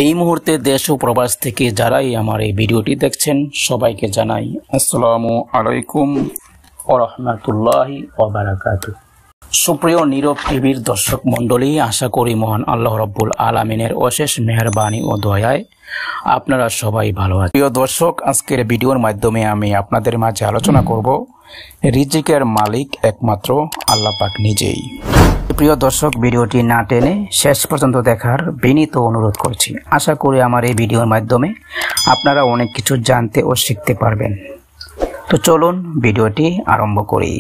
এই মুহূর্তে দেশ ও প্রবাস থেকে যারাই আমার এই ভিডিওটি দেখছেন সবাইকে জানাই আসসালামু আলাইকুম ওয়া রাহমাতুল্লাহি ওয়া বারাকাতুহু। সুপ্রিয় নীরব টিভির দর্শক মণ্ডলী, আশা করি মহান আল্লাহ রাব্বুল আলামিনের অশেষ মেহেরবানি ও দয়ায় আপনারা সবাই ভালো আছেন। প্রিয় দর্শক, আজকের ভিডিওর মাধ্যমে আমি আপনাদের মাঝে আলোচনা করব রিজিকের মালিক একমাত্র আল্লাহ পাক নিজেই। প্রিয় দর্শক, ভিডিওটি না টেনে শেষ পর্যন্ত দেখার বিনীত অনুরোধ করছি। আশা করি আমার এই ভিডিওর মাধ্যমে আপনারা অনেক কিছু জানতে ও শিখতে পারবেন। তো চলুন ভিডিওটি আরম্ভ করি।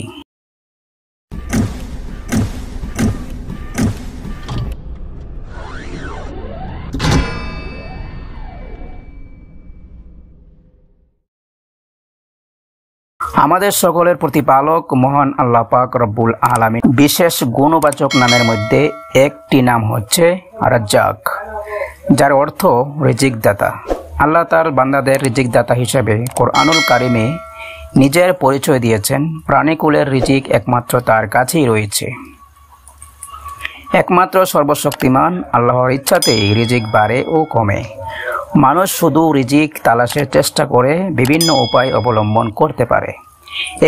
আমাদের সকলের প্রতিপালক মহান আল্লাহ পাক রব্বুল আলামিন বিশেষ গুণবাচক নামের মধ্যে একটি নাম হচ্ছে রাজ্জাক, যার অর্থ রিজিক দাতা। আল্লাহ তার বান্দাদের রিজিক দাতা হিসেবে কোরআনুল কারিমে নিজের পরিচয় দিয়েছেন। প্রাণীকুলের রিজিক একমাত্র তার কাছেই রয়েছে। একমাত্র সর্বশক্তিমান আল্লাহর ইচ্ছাতেই রিজিক বাড়ে ও কমে। মানুষ শুধু রিজিক তালাশের চেষ্টা করে বিভিন্ন উপায় অবলম্বন করতে পারে।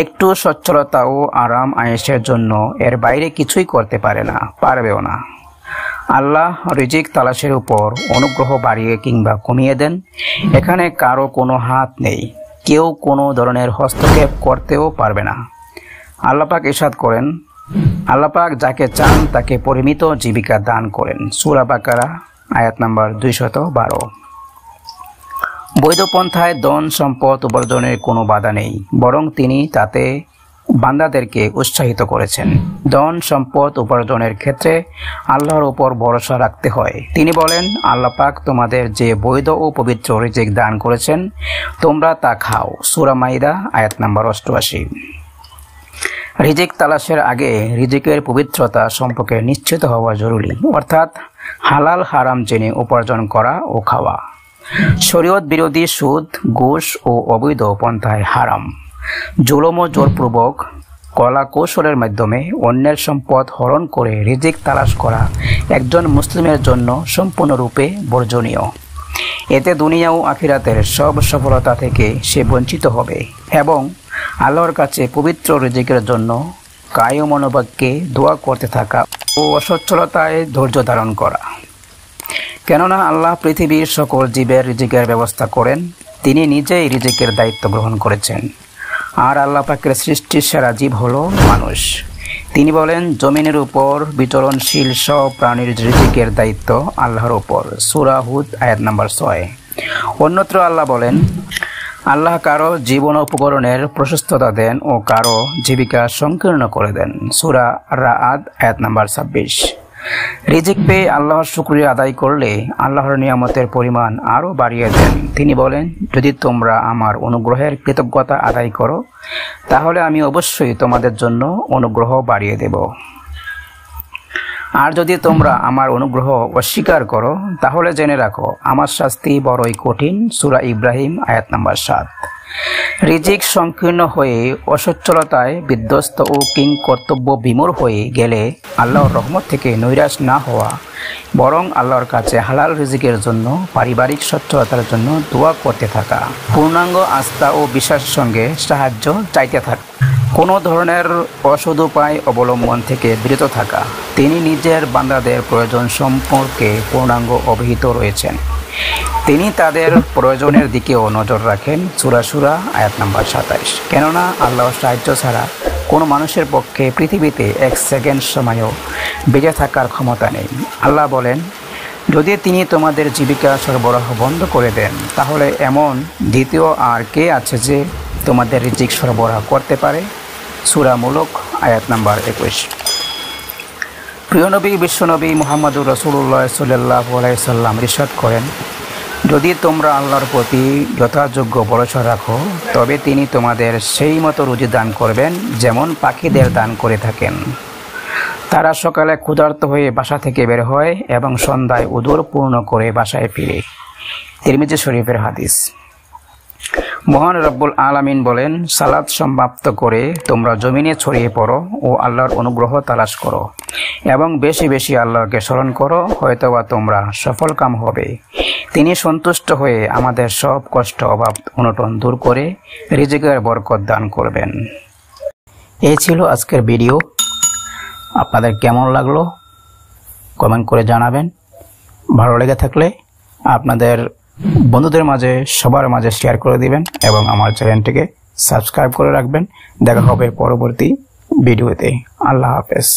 একটু সচ্ছলতা ও আরাম আয়েশের জন্য এর বাইরে কিছুই করতে পারে না, পারবেও না। আল্লাহ রিজিক তালাশের উপর অনুগ্রহ বাড়িয়ে কিংবা কমিয়ে দেন, এখানে কারো কোনো হাত নেই। কেউ কোনো ধরনের হস্তক্ষেপ করতেও পারবে না। আল্লাহ পাক ইরশাদ করেন, আল্লাহ পাক যাকে চান তাকে পরিমিত জীবিকা দান করেন। সূরা বাকারা আয়াত নাম্বার 212। বৈধ পন্থায় ধন সম্পদ উপার্জনের কোনো বাধা নেই, বরং তিনি তাতে বান্দাদেরকে উৎসাহিত করেছেন। ধন সম্পদ উপার্জনের ক্ষেত্রে আল্লাহর উপর ভরসা রাখতে হয়। তিনি বলেন, আল্লাহ পাক তোমাদের যে বৈধ ও পবিত্র রিজিক দান করেছেন তোমরা তা খাও। সূরা মাইদা আয়াত নাম্বার 88। রিজিক তালাশের আগে রিজিকের পবিত্রতা সম্পর্কে নিশ্চিত হওয়া জরুরি, অর্থাৎ হালাল হারাম জেনে উপার্জন করা ও খাওয়া। শরীয়ত বিরোধী সুদ, ঘুষ ও অবৈধ পন্থায় হারাম। জুলুম ও জোরপূর্বক কলা কৌশলের মাধ্যমে অন্যের সম্পদ হরণ করে রিজিক তালাশ করা একজন মুসলিমের জন্য সম্পূর্ণরূপে বর্জনীয়। এতে দুনিয়া ও আখিরাতের সব সফলতা থেকে সে বঞ্চিত হবে এবং আল্লাহর কাছে পবিত্র রিজিকের জন্য কায় মনোবাক্যে দোয়া করতে থাকা ও অসচ্ছলতায় ধৈর্য ধারণ করা। কেননা আল্লাহ পৃথিবীর সকল জীবের রিজিকের ব্যবস্থা করেন। তিনি নিজেই রিজিকের দায়িত্ব গ্রহণ করেছেন। আর আল্লাহ পাকের সৃষ্টির সেরা জীব হলো মানুষ। তিনি বলেন, জমিনের উপর বিচরণশীল সব প্রাণীর রিজিকের দায়িত্ব আল্লাহর উপর। সূরা হুদ আয়াত নাম্বার 6। অন্যত্র আল্লাহ বলেন, আল্লাহ কারো জীবন উপকরণের প্রশস্ততা দেন ও কারো জীবিকা সংকীর্ণ করে দেন। সূরা রাআদ আয়াত নাম্বার 26। রিজিক পেয়ে আল্লাহর শুকরিয়া আদায় করলে আল্লাহর নিয়ামতের পরিমাণ আরও বাড়িয়ে দেন। তিনি বলেন, যদি তোমরা আমার অনুগ্রহের কৃতজ্ঞতা আদায় করো তাহলে আমি অবশ্যই তোমাদের জন্য অনুগ্রহ বাড়িয়ে দেব। আর যদি তোমরা আমার অনুগ্রহ অস্বীকার করো তাহলে জেনে রাখো আমার শাস্তি বড়ই কঠিন। সূরা ইব্রাহিম আয়াত নাম্বার 7। রিজিক সংকীর্ণ হয়ে অসচ্ছলতায় বিধ্বস্ত ও কিংকর্তব্য বিমূঢ় হয়ে গেলে আল্লাহর রহমত থেকে নৈরাশ না হওয়া, বরং আল্লাহর কাছে হালাল রিজিকের জন্য পারিবারিক সচ্ছলতার জন্য দোয়া করতে থাকা, পূর্ণাঙ্গ আস্থা ও বিশ্বাসের সঙ্গে সাহায্য চাইতে থাকা, কোনো ধরনের অসৎ উপায় অবলম্বন থেকে বিরত থাকা। তিনি নিজের বান্দাদের প্রয়োজন সম্পর্কে পূর্ণাঙ্গ অবহিত রয়েছেন। তিনি তাদের প্রয়োজনের দিকেও নজর রাখেন। সূরা শুরা আয়াত নাম্বার 27। কেননা আল্লাহর সাহায্য ছাড়া কোনো মানুষের পক্ষে পৃথিবীতে এক সেকেন্ড সময়ও বেঁচে থাকার ক্ষমতা নেই। আল্লাহ বলেন, যদি তিনি তোমাদের জীবিকা সরবরাহ বন্ধ করে দেন তাহলে এমন দ্বিতীয় আর কে আছে যে তোমাদের রিজিক সরবরাহ করতে পারে। সূরা মুলক আয়াত নাম্বার 21। প্রিয় নবী বিশ্বনবী মুহাম্মদুর রাসূলুল্লাহ সাল্লাল্লাহু আলাইহি সাল্লাম ইরশাদ করেন, যদি তোমরা আল্লাহর প্রতি যথাযোগ্য ভরসা রাখো তবে তিনি তোমাদের সেই মতো রুজি দান করবেন যেমন পাখিদের দান করে থাকেন। তারা সকালে ক্ষুধার্ত হয়ে বাসা থেকে বের হয় এবং সন্ধ্যায় উদর পূর্ণ করে বাসায় ফিরে। তিরমিজি শরীফের হাদিস। মহান রব্বুল আলামিন বলেন, সালাত সমাপ্ত করে তোমরা জমিনে ছড়িয়ে পড়ো ও আল্লাহর অনুগ্রহ তালাশ করো এবং বেশি বেশি আল্লাহকে স্মরণ করো, হয়তোবা তোমরা সফলকাম হবে। তিনি সন্তুষ্ট হয়ে আমাদের সব কষ্ট অভাব অনটন দূর করে রিজিকের বরকত দান করবেন। এই ছিল আজকের ভিডিও। আপনাদের কেমন লাগলো কমেন্ট করে জানাবেন। ভালো লেগে থাকলে আপনাদের বন্ধুদের মাঝে সবার মাঝে শেয়ার করে দিবেন এবং আমার চ্যানেলটিকে সাবস্ক্রাইব করে রাখবেন। দেখা হবে পরবর্তী ভিডিওতে। আল্লাহ হাফেজ।